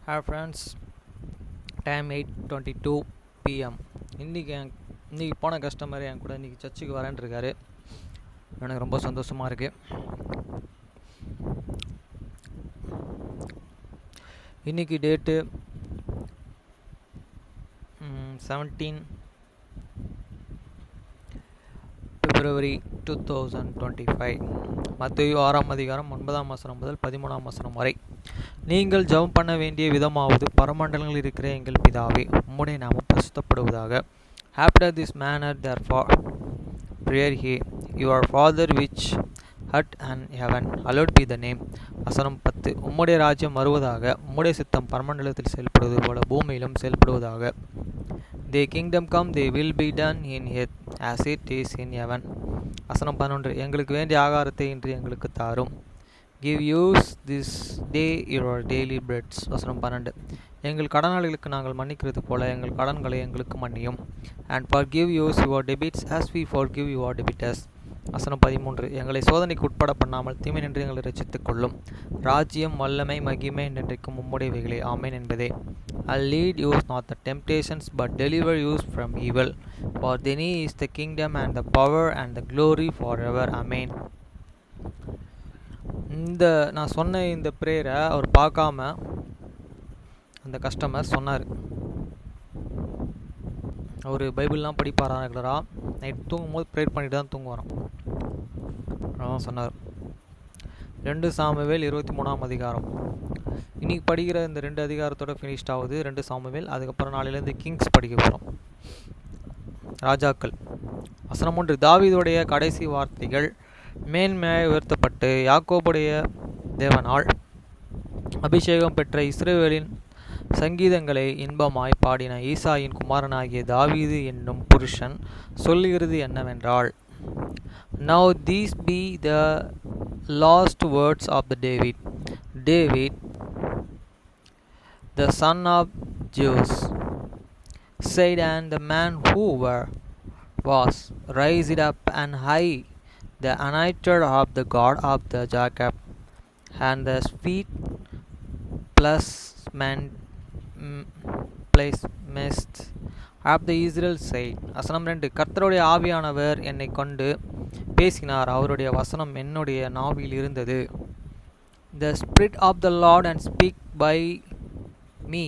Hi friends, time 8:22 PM. இன்றைக்கி போன customer என் கூட இன்றைக்கி சர்ச்சுக்கு வரேன் இருக்காரு. எனக்கு ரொம்ப சந்தோஷமாக இருக்குது. இன்றைக்கி டேட்டு 17 February 2025. மத்தேயு 6 அதிகாரம் 9 முதல் 13 வரை. நீங்கள் ஜெபம் பண்ண வேண்டிய விதமாவது, பரமண்டலங்களில் இருக்கிற எங்கள் பிதாவே, உம்முடைய நாமம் பரிசுத்தப்படுவதாக. After this manner therefore pray ye, your Father which art in heaven, hallowed be the name. வசனம் 10. உம்முடைய ராஜ்யம் வருவதாக, உம்முடைய சித்தம் பரமண்டலத்தில் செயல்படுவது போல பூமியிலும் செயல்படுவதாக. Thy kingdom come, thy will be done in earth as it is in heaven. வசனம் 11. எங்களுக்கு வேண்டிய ஆகாரத்தை இன்று எங்களுக்கு தாரும். Give us this day your daily bread. வசனம் 12. எங்கள் கடனாளிகளுக்கு நாங்கள் மன்னிக்கிறது போல எங்கள் கடன்களை எங்களுக்கு மன்னியும். And forgive us your debts as we forgive your debtors. வசனம் 13. எங்களை சோதனைக்கு உட்பட பண்ணாமல் தீமை நின்று எங்களை ரட்சித்துக் கொள்ளும். ராஜ்யம், வல்லமை, மகிமை என்றென்றைக்கும் உம்முடையவைகளே. ஆமென் என்பதே. I'll lead you not the temptations, but deliver you from evil. For thine is the kingdom and the power and the glory forever. Amen. நான் சொன்ன இந்த ப்ரேயரை அவர் பார்க்காம அந்த கஸ்டமர் சொன்னார். அவர் பைபிள்லாம் படிப்பாரா ரெகுலராக. நைட் தூங்கும்போது ப்ரேயர் பண்ணிட்டு தான் தூங்குவாராம். அதான் சொன்னார். 2 சாமுவேல் 23 அதிகாரம். இன்றைக்கி படிக்கிற இந்த 2 அதிகாரத்தோட ஃபினிஷ்ட் ஆகுது 2 சாமுவேல். அதுக்கப்புறம் நாளையிலேருந்து கிங்ஸ் படிக்க போகிறோம், ராஜாக்கள். வசனம் 1. தாவீதுடைய கடைசி வார்த்தைகள். மேன்மையாய் உயர்த்தப்பட்டு யாக்கோபுடைய தேவனால் அபிஷேகம் பெற்ற இஸ்ரவேலின் சங்கீதங்களை இன்பமாய் பாடின ஈசாயின் குமாரனாகிய தாவீது என்னும் புருஷன் சொல்லுகிறது என்னவென்றால், Now these be the last words of the David, the son of Jesse, said, and the man who was raised up and high, the anointed of the God of the Jacob, and the sweet placement of the Israel said. வசனம் 2. கர்த்தருடைய ஆவியானவர் என்னை கொண்டு பேசினார், அவருடைய வசனம் என்னுடைய நாவில் இருந்தது. The Spirit of the Lord and speak by me,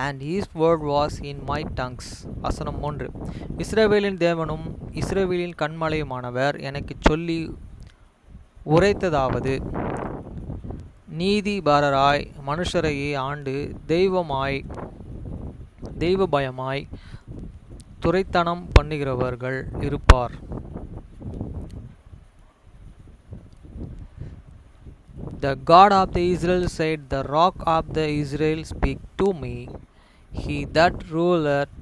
and his word was in my tongues. வசனம் 3. இஸ்ரவேலின் தேவனும் இஸ்ரவேலின் கன்மலையுமானவர் எனக்கு சொல்லி உரைத்ததாவது, நீதிபரராய் மனுஷரையே ஆண்டு தெய்வ பயமாய் துரைத்தனம் பண்ணுகிறவர்கள் இருப்பார். The God of the Israel said, the rock of the Israel speak to me. He that ruleth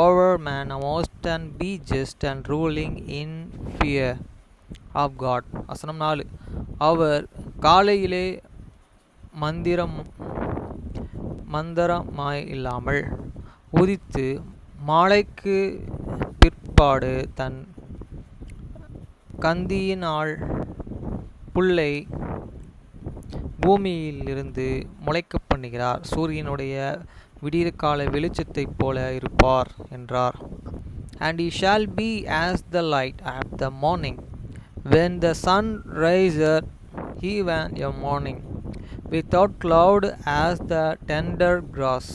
over man must and be just and ruling in fear of God. வசனம் 4. அவர் காலையிலே மந்தரமாய் இல்லாமல் உதித்து மாலைக்கு பிற்பாடு தன் கந்தியினால் புல்லை பூமியிலிருந்து முளைக்க பண்ணுகிறார். சூரியனுடைய விடியற்கால வெளிச்சத்தைப் போல இருப்பார் என்றார். And he shall be as the light of the morning, when the sun riseth even a morning, without cloud, as the tender grass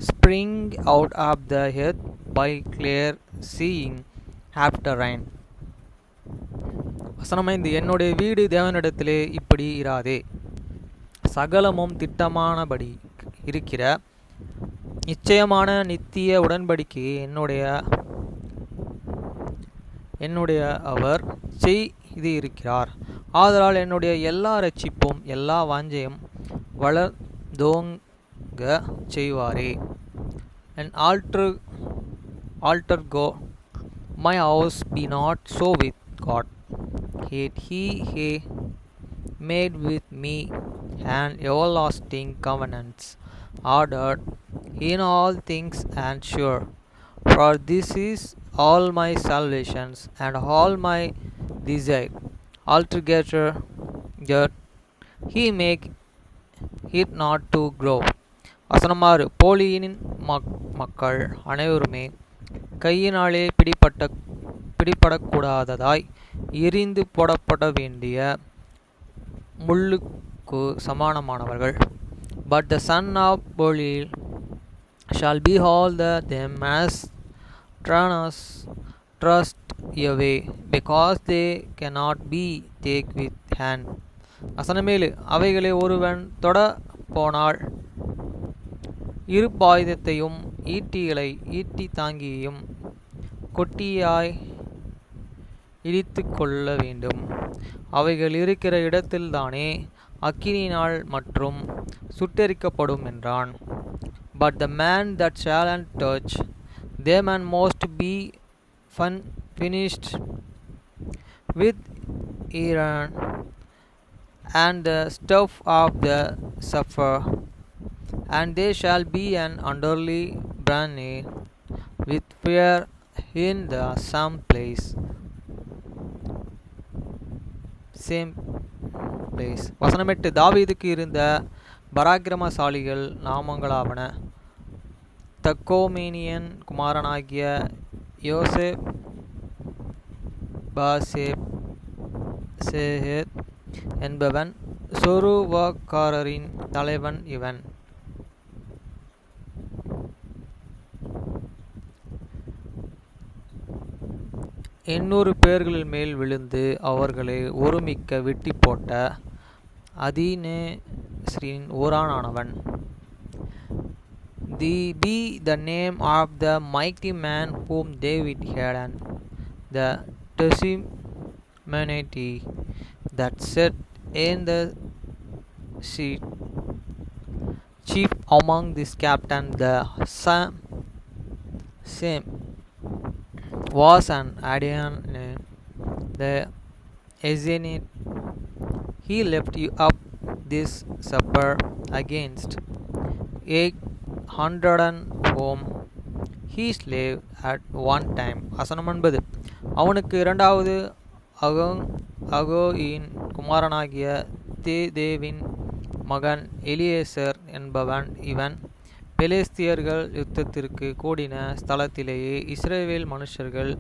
spring out of the earth by clear seeing after rain. வசனம் 5. என்னுடைய வீடு தேவனிடத்திலே இப்படி இராதே, சகலமும் திட்டமானபடி இருக்கிற நிச்சயமான நித்திய உடன்படிக்கையை என்னுடைய அவர் செய்து இருக்கிறார். ஆதலால் என்னுடைய எல்லா ரட்சிப்பும் எல்லா வாஞ்சையும் வளர்ந்தோங்க செய்வாரே. An altar go, my house be not so with God. Yet he made with me an everlasting covenants, ordered in all things and sure. For this is all my salvations and all my desire. Altogether, yet he make it not to grow. வசனம் 6. போலியின் மக்கள் அனைவருமே கையினாலே பிடிபடக்கூடாததாய் எரிந்து போடப்பட வேண்டிய முள்ளுக்கு சமானமானவர்கள். But the son of Belial shall behold them as thrust away, because they cannot be taken with hand. வசனம் 7. அவைகளை ஒருவன் தொட போனால் இருப்பாயுதத்தையும் ஈட்டி தாங்கியையும் கொட்டியாய் இடித்து கொள்ள வேண்டும். அவைகள் இருக்கிற இடத்தில்தானே அக்கினியினால் மற்றும் சுட்டெரிக்கப்படும் என்றான். But the man that shall touch them and must be finished with iron and the stuff of the sulfur, and they shall be an utterly burned with fire in the same place. வசனம் 8. தாவீதுக்கு இருந்த பராக்கிரமசாலிகள் நாமங்களாவன: தக்கோமேனியன் குமாரனாகிய யோசேப்-பாசேத் என்பவன் சொருவக்காரரின் தலைவன் இவன். 800 பேர்களின் மேல் விழுந்து அவர்களை ஒருமிக்க வெட்டி போட்ட அதீனேஸ்ரின் ஊரானானவன். The name of the mighty man whom David had, and the testimony that sat in the seat, chief among this captain, the same was an Adon the Ezenite. He left you up this supper against 800 whom he slave at one time. வசனம் 9. அவனுக்கு இரண்டாவது அகோயின் குமாரனாகிய தேவின் மகன் எலியேசர் என்பவன் இவன். பெலிஸ்தியர்கள் யுத்தத்திற்கு கூடின ஸ்தலத்திலேயே இஸ்ரவேல் மனுஷர்கள்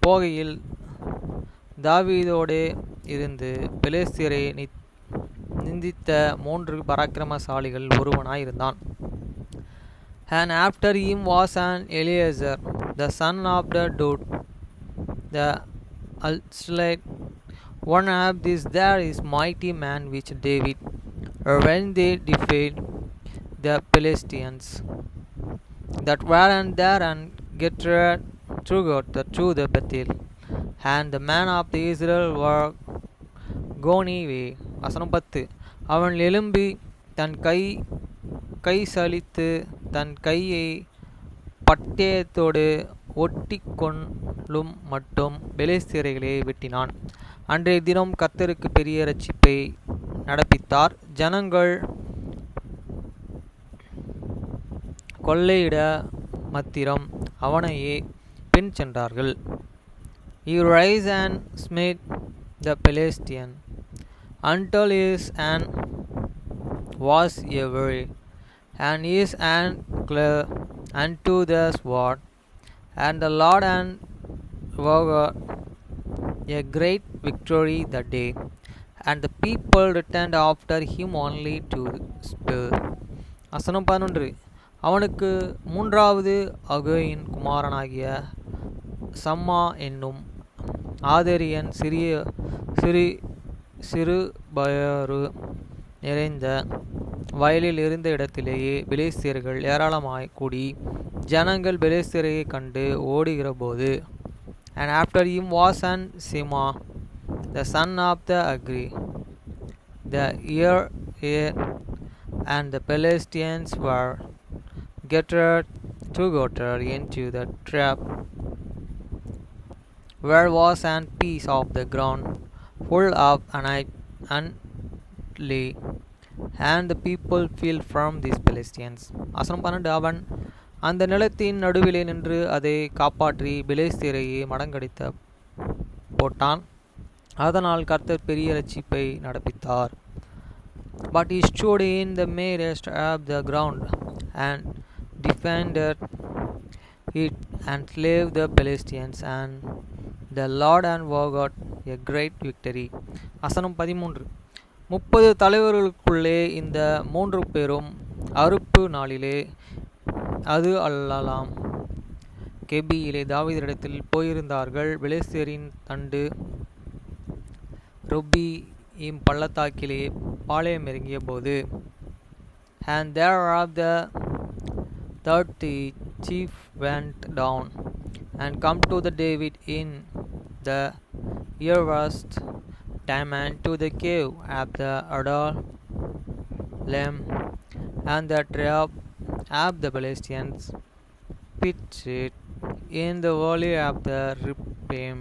போகையில் தாவீதோடே இருந்து பெலிஸ்தியரை நிந்தித்த 3 பராக்கிரமசாலிகள் ஒருவனாயிருந்தான். And after him was an Eliezer, the son of the Dud, the Alchelite. One of these there is mighty man which David, when they defied the Philistines, that were and there and gathered through the Bethel, and the men of the Israel were gone away. வசனம் 10. அவன் எழும்பி தன் கை சலித்து தன் கையை பட்டயத்தோடு ஒட்டி கொள்ளும் மட்டும் பெலிஸ்தியரை வெட்டினான். அன்றைய தினம் கர்த்தருக்கு பெரிய இரட்சிப்பை நடப்பித்தார். ஜனங்கள் கொள்ளையிட மாத்திரம் அவனையே பின் சென்றார்கள். He rise and smote the Philistine until his hand was weary, and his hand clave unto the sword, and the Lord and wrought a great victory that day, and the people returned after him only to spare. வசனம் 11. அவனுக்கு மூன்றாவது அகோயின் குமாரனாகிய சம்மா என்னும் ஆதரியன் சிறுபயறு நிறைந்த வயலில் இருந்த இடத்திலேயே பெலிஸ்தியர்கள் ஏராளமாய் கூடி ஜனங்கள் பெலிஸ்தியரை கண்டு ஓடுகிறபோது, and after him was an Sima, the son of the Agri, the heir, and the Philistines were gathered together into the trap, where was an piece of the ground full of unli, and the people fell from these Philistines. வசனம் 12. அவன் அந்த நிலத்தின் நடுவிலே நின்று அதை காப்பாற்றி பெலிஸ்தியரையே மடங்கடித்த போட்டான். அதனால் கர்த்தர் பெரிய இரட்சிப்பை நடப்பித்தார். But he stood in the midst of the ground and defended it and slaved the Philistines, and the Lord and got a great victory. வசனம் 13. 30 தலைவர்களுக்குள்ளே இந்த 3 பேரும் அறுப்பு நாளிலே அது அல்லலாம் கெபியிலே தாவீதிடத்தில் போயிருந்தார்கள். பெலிஸ்தரின் தண்டு ரொப்பீம் பள்ளத்தாக்கிலே பாளையம் இறங்கிய போது, and thereof the 30 chief went down and come to the David in the yearest time and to the cave of the Adullam, and the tribe of the Philistines pitched in the valley of the Rephaim.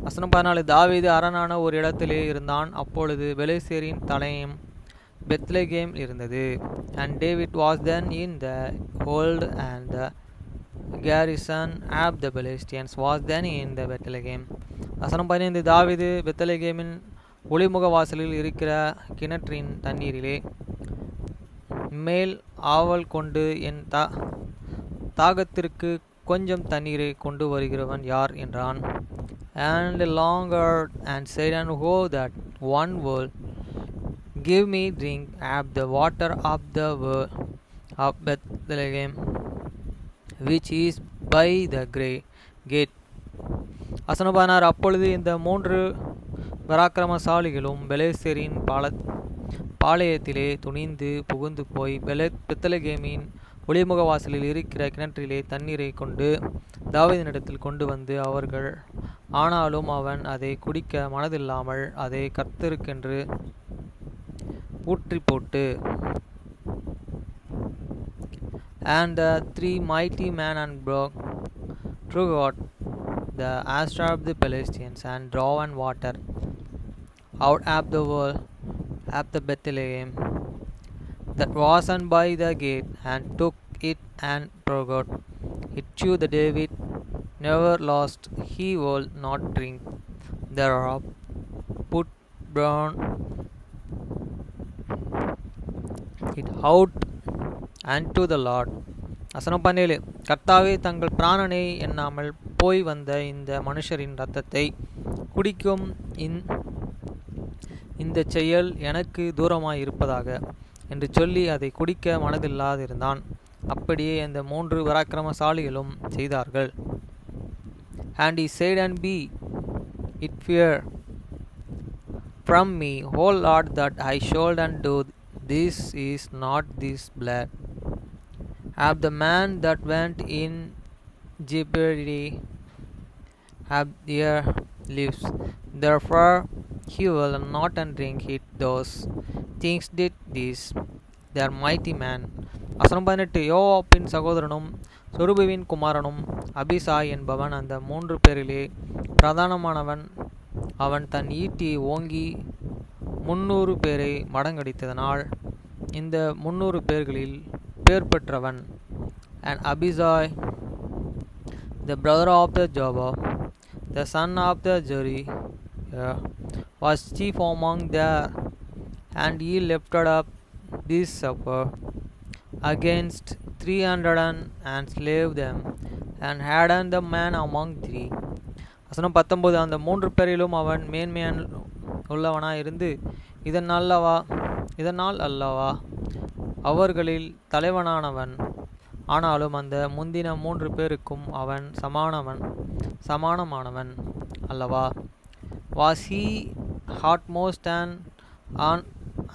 வசனம் 14. தாவீது அரணான ஒரு இடத்திலே இருந்தான். அப்பொழுது பெலிஸ்தரின் தலையம் Bethlehem இருந்தது. And David was then in the hold, and the garrison of the Philistines was then in the Bethlehem. வசனம் 15. தாவீது பெத்லெகேமின் ஒளிமுக வாசலில் இருக்கிற கிணற்றின் தண்ணீரிலே மேல் ஆவல் கொண்டு, என் தாகத்திற்கு கொஞ்சம் தண்ணீரை கொண்டு வருகிறவன் யார் என்றான். And longed and said unto her that one will give me drink of the water of the well of Bethlehem, which is by the gate. வசனம் 16. அப்பொழுது இந்த 3 பராக்கிரமசாலிகளும் பெலிஸ்தரின் பாளையத்திலே துணிந்து புகுந்து போய் பெத்லெகேமின் ஒளிமுக வாசலில் இருக்கிற கிணற்றிலே தண்ணீரை கொண்டு தாவீதினிடத்தில் கொண்டு வந்து அவர்கள், ஆனாலும் அவன் அதை குடிக்க மனதில்லாமல் அதை கர்த்தருக்கென்று ஊற்றி போட்டு, and the 3 mighty men and broke out the astra of the Philistines and drawn water out of the well of the Bethlehem that was on by the gate, and took it and forgot it to the David never lost, he will not drink thereof, put brown it out unto the Lord. வசனம் 17. கர்த்தாவே, தங்கள் பிராணனை எண்ணாமல் போய் வந்த இந்த மனுஷரின் இரத்தத்தை குடிக்கும் இந்த செயல் எனக்கு தூரமாய் இருப்பதாக என்று சொல்லி அதை குடிக்க மனதில்லாதிருந்தான். அப்படியே இந்த 3 பராக்கிரமசாலிகளும் செய்தார்கள். And he said, and be it fear from me, O Lord, that I should undo this is not this blood of the man that went in jeopardy of their lives. Therefore he will not drink it. Those things did this their mighty man. வசனம் 18. யோவாபின் சகோதரனும் சொருபுவின் குமாரனும் அபிசாய் என்பவன் அந்த 3 பேரிலே பிரதானமானவன். அவன் தன் ஈட்டியை ஓங்கி 300 பேரை மடங்கடித்ததனால் இந்த 300 பேர்களில் பேர் பெற்றவன். And Abisai, the brother of the Joab, the son of the Zeruiah, was chief among them, and he lifted up this supper against 300 and slew them, and hardened the man among 3. வசனம் 19. அந்த 3 பேரிலும் அவன் மேன்மையான் உள்ளவனாய் இருந்து இதனால் அல்லவா அவர்களில் தலைவனானவன். ஆனாலும் அந்த முந்தின 3 பேருக்கும் அவன் சமானமானவன் அல்லவா. Was he utmost and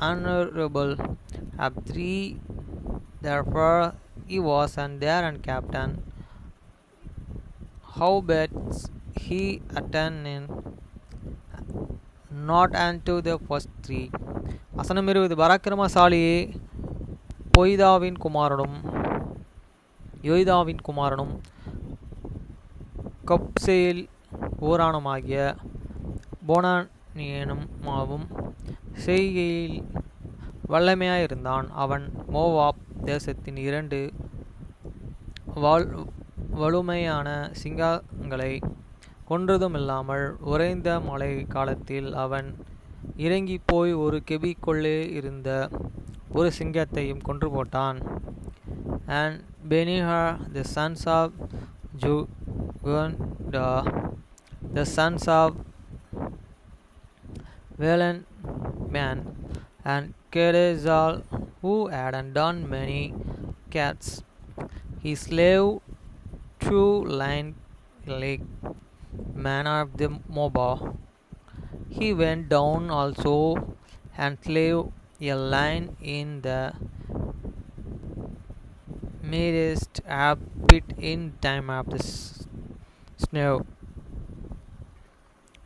honorable of 3? Therefore he was and there and captain. Howbeit he attained not unto the first 3. வசனம் 20. பராக்கிரமசாலியே யோய்தாவின் குமாரனும் கப்சேல் ஊரானுமாகிய போனானியனுமாவும் செய்கையில் வல்லமையாயிருந்தான். அவன் மோவாப் தேசத்தின் 2 வலுமையான சிங்கங்களை கொன்றதுமில்லாமல் உறைந்த மழை காலத்தில் அவன் இறங்கி போய் ஒரு கெபிக்குள்ளே இருந்த ஒரு சிங்கத்தையும் கொன்று போட்டான். and Benihah, the sons of Jugunda, the sons of Velanman, and Kedezal, who had done many cats. He slew two lion-legged men of the Moab. He went down also and slew a lion in the midst of pit in time of the snow.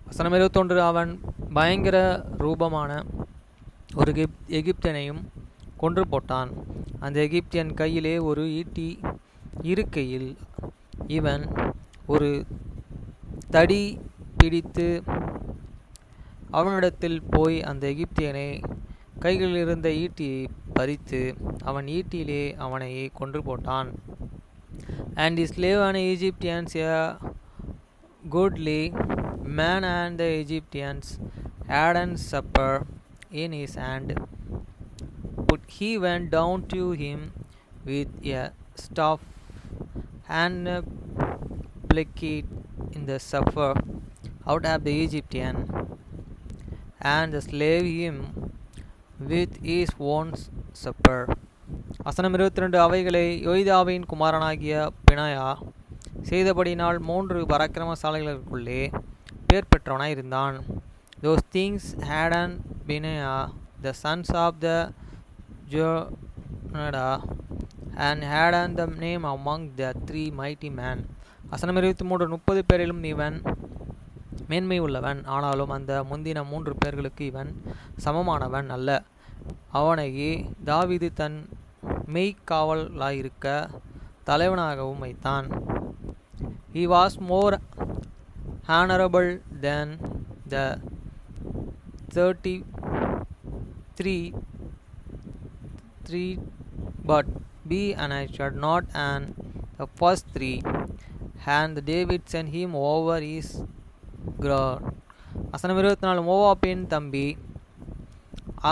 வசனம் 21 அவன் பயங்கர ரூபமான ஒரு எகிப்தியனையும் கொன்று போட்டான். அந்த எகிப்தியன் கையிலே ஒரு ஈட்டி இருக்கையில் இவன் ஒரு தடி பிடித்து அவனிடத்தில் போய் அந்த எகிப்தியனை கைகளில் இருந்த ஈட்டியை பறித்து அவன் ஈட்டியிலே அவனையே கொன்று போட்டான். And he slew an Egyptian, a goodly man, and the Egyptians had a supper in his hand. But he went down to him with a staff and plucked in the supper out of the Egyptian, and slew him with his own supper. வசனம் 22 அவைகளை யோய்தாவின் குமாரனாகிய பினாயா செய்தபடினால் 3 பராக்கிரமசாலிகளுக்குள்ளே பேர் பெற்றவனாய் இருந்தான். Those things had an Benaiah, the sons of the Jonada, and had an the name among the 3 mighty men. வசனம் 23 30 பேரிலும் இவன் மேன்மை உள்ளவன், ஆனாலும் அந்த முந்தின 3 பேர்களுக்கு இவன் சமமானவன் அல்ல. அவனையே தாவீது தன் மெய்க்காவலாயிருக்க தலைவனாகவும் வைத்தான். He was more honorable than the 33, but Benaiah not and the first 3, and David sent him over his ground. வசனம் 24 மோவாபின் தம்பி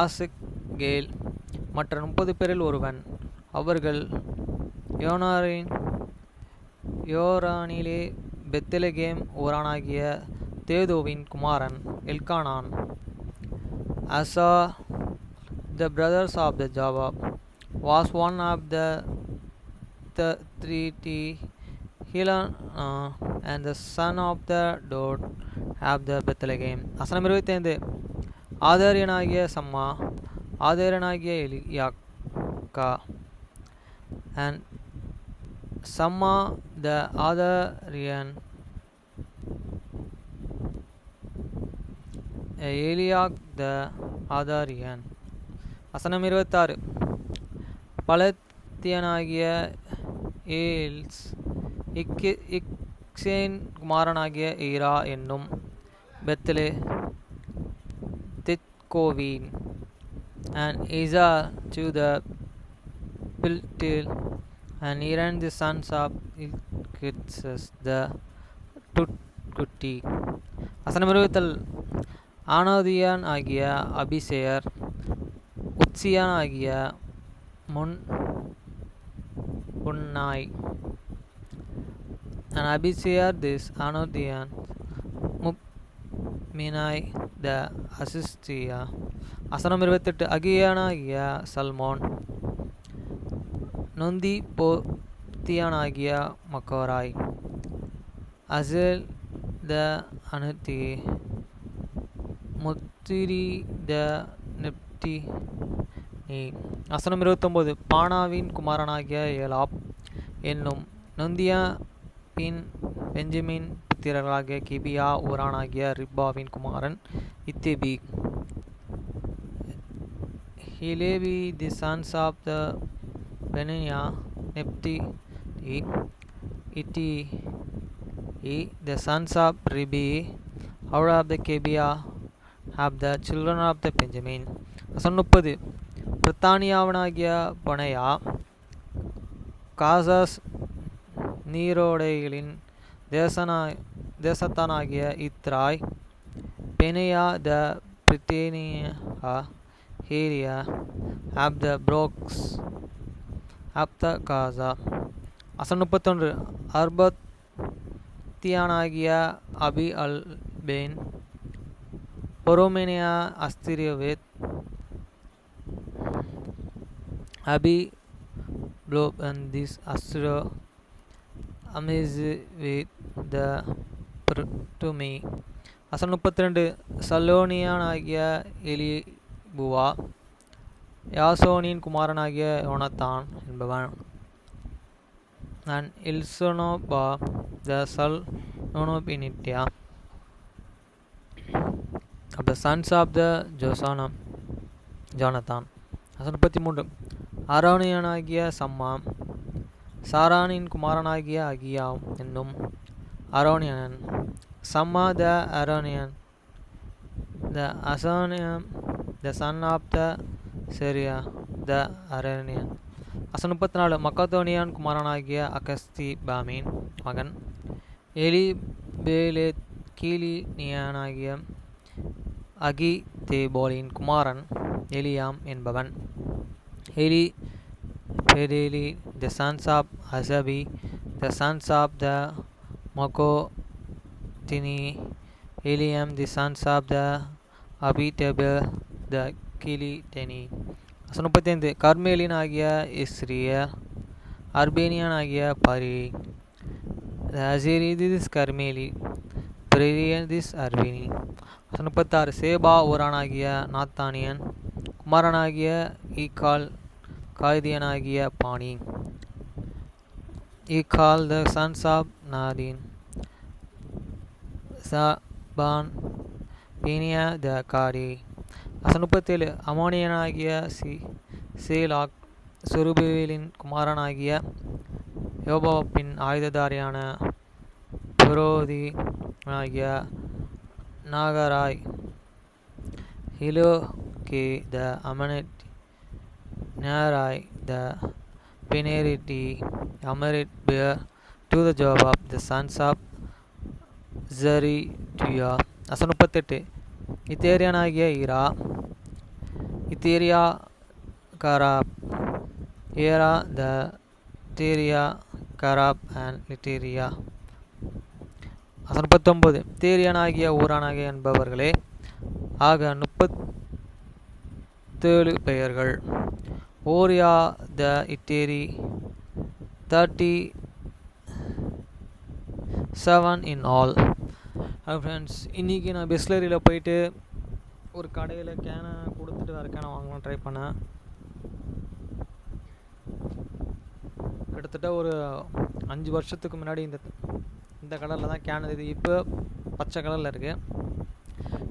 ஆசகேல் மற்ற 30 பேரில் ஒருவன். அவர்கள் யோரானிலே பெத்லெகேம் ஊரானாகிய தேதோவின் குமாரன் எல்கானான். Asa, the brothers of the Joab, was one of the 30. Helana, and the son of the Dod of the Bethlehem. வசனம் 25 ஆதாரியனாகிய சம்மா, ஆதாரியனாகிய எலியாக்கா, and Samma the Adarian, Eliak the Adarian. வசனம் 26 பலத்தியனாகிய ஏல்ஸ், இக்சேன் குமாரனாகிய ஈரா என்னும் பெத்லே தித்கோவின், and Isa to the Piltil, and Iran the sons of Ilkitsus the Tutkuti. வசனம் 27 ஆனோதியான் ஆகிய அபிசேயர், உத்சியான் ஆகிய முன்னாய், and Abisayar this Anodian, Mupminai the Asistia. வசனம் 28 அகியானாகிய சல்மோன், நொந்தி போத்தியானாகிய மக்கோராய், அசேல் த அனுத்தி, முத்திரி த Nifty. வசனம் 29 பானாவின் குமாரனாகிய ஏலாப் என்னும் நொந்தியா பின் பெஞ்சமின் புத்திரர்களாகிய கிபியா ஊரானாகிய ரிப்பாவின் குமாரன் இத்தேபி. Hilevi the sons of the Benaiah, Nepti, Iti, the sons of Ribi, out of the Gibeah of the children of the Benjamin. வசனம் 30 பிரித்தானியாவனாகிய பொனையா, காசாஸ் நீரோடைகளின் தேசத்தானாகிய இத்ராய், பெனையா த பிரித்தேனியா, Area of the brooks அப்தகாசா. வசனம் 31 அர்பத்தியானாகிய அபி அல் pain பொரோமேனியா அஸ்திரியவேத் அபி ப்ளோபந்திஸ் அஸ்திரோ அமிஸ்வேத் த பிரட்டுமி. வசனம் 32 சல்லோனியானாகிய எலிபுவா யாசோனின் குமாரனாகிய யோனத்தான் என்பவன். and Ilsonobah the son of Initia of the sons of the Jonathan. வசனம் 33 ஆரோனியனாகிய சம்மா சாரானின் குமாரனாகிய அகியா என்னும் அரோனியன். சம்மா த அரோனியன் த அசோனியம் த சன் ஆஃப் த செரியா த அரேனியன். வசனம் 34 மக்கதோனியான் குமாரனாகிய அகஸ்திபாமின் மகன் எலிபேலேத் கீலினியனாகிய அகிதேபோலின் குமாரன் எலியாம் என்பவன். எலிபெடேலி த சன்ஸ் ஆஃப் அசபி த சன்ஸ் ஆஃப் த மகோதினி எலியாம் தி சன்ஸ் ஆஃப் த அபிடெபல் த கிலிடெனி. வசனம் 35 கர்மேலின் ஆகிய இஸ்ரிய அர்பேனியன் ஆகிய பரி அசிரிதிஸ் கர்மேலி பிரிதிஸ் அர்பினி. வசனம் 36 சேபா ஊரானாகிய நாத்தானியன் குமாரனாகிய ஈகால் காய்தியனாகிய பாணி ஈகால் த சன்ஸ் ஆஃப் நாதீன் சபான் பீனியா த காரி. வசனம் 37 அமோனியனாகிய சேலாக் சுருபேலின் குமாரனாகிய யோபாப்பின் ஆயுததாரியான புரோதி ஆகிய நாகராய் ஹிலோகே த அமனட் நேராய் த பெனேரிட்டி அமரிட் பியர் டு த ஜோபாப் த சன்ஸ் ஆஃப் ஜரிடியா. வசனம் 38 இத்தேரியனாகிய ஈரா இத்தேரியா கராப் ஏரா த தேரியா கராப் அண்ட் லிட்டேரியா. வசனம் 39 தேரியனாகிய ஊரானாகிய என்பவர்களே ஆக 37 பெயர்கள். ஓரியா த இட்டேரி 37 இன் ஆல். ஃப்ரெண்ட்ஸ், இன்றைக்கி நான் பிஸ்லரியில் போயிட்டு ஒரு கடையில் கேனை கொடுத்துட்டு வேறு கேனை வாங்கலாம் ட்ரை பண்ணேன். கிட்டத்தட்ட ஒரு 5 வருஷத்துக்கு முன்னாடி இந்த கலரில் தான் கேன் இது இப்போ பச்சை கலரில் இருக்குது.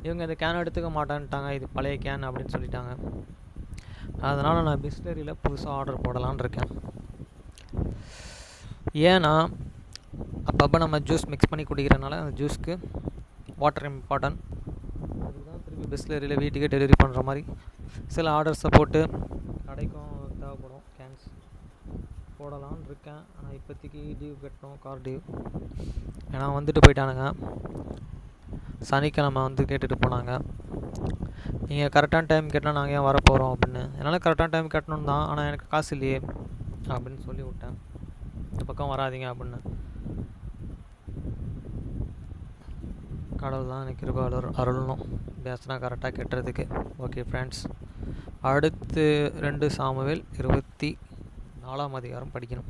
இவங்க இந்த கேனை எடுத்துக்க மாட்டேன்ட்டாங்க, இது பழைய கேன் அப்படின்னு சொல்லிட்டாங்க. அதனால் நான் பிஸ்லரியில் புதுசாக ஆர்டர் போடலான்னு இருக்கேன். ஏன்னா அப்பப்போ நம்ம ஜூஸ் மிக்ஸ் பண்ணி குடிக்கிறனால அந்த ஜூஸ்க்கு வாட்டர் இம்பார்ட்டன்ட். அதுதான் திருப்பி பிஸ்லரியில் வீட்டுக்கே டெலிவரி பண்ணுற மாதிரி சில ஆர்டர்ஸை போட்டு கடைக்கும் தேவைப்படும் கேன்ஸ் போடலான்னு இருக்கேன். ஆனால் இப்போதைக்கு டியூ கட்டணும், கார் டியூ. ஏன்னா வந்துட்டு போயிட்டானுங்க, சனிக்கிழமை வந்து கேட்டுட்டு போனாங்க. நீங்கள் கரெக்டான டைம் கேட்டால் நாங்கள் ஏன் வரப்போகிறோம் அப்படின்னு. என்னால் கரெக்டான டைம் கட்டணும் தான், ஆனால் எனக்கு காசு இல்லையே அப்படின்னு சொல்லி விட்டேன். இந்த பக்கம் வராதிங்க அப்படின்னு. கடவுள் தான் எனக்கு கிருபை அருளணும், பேசினா கரெக்டாக கெட்டுறதுக்கு. ஓகே ஃப்ரெண்ட்ஸ், அடுத்து 2 சாமுவேல் 24 படிக்கணும்.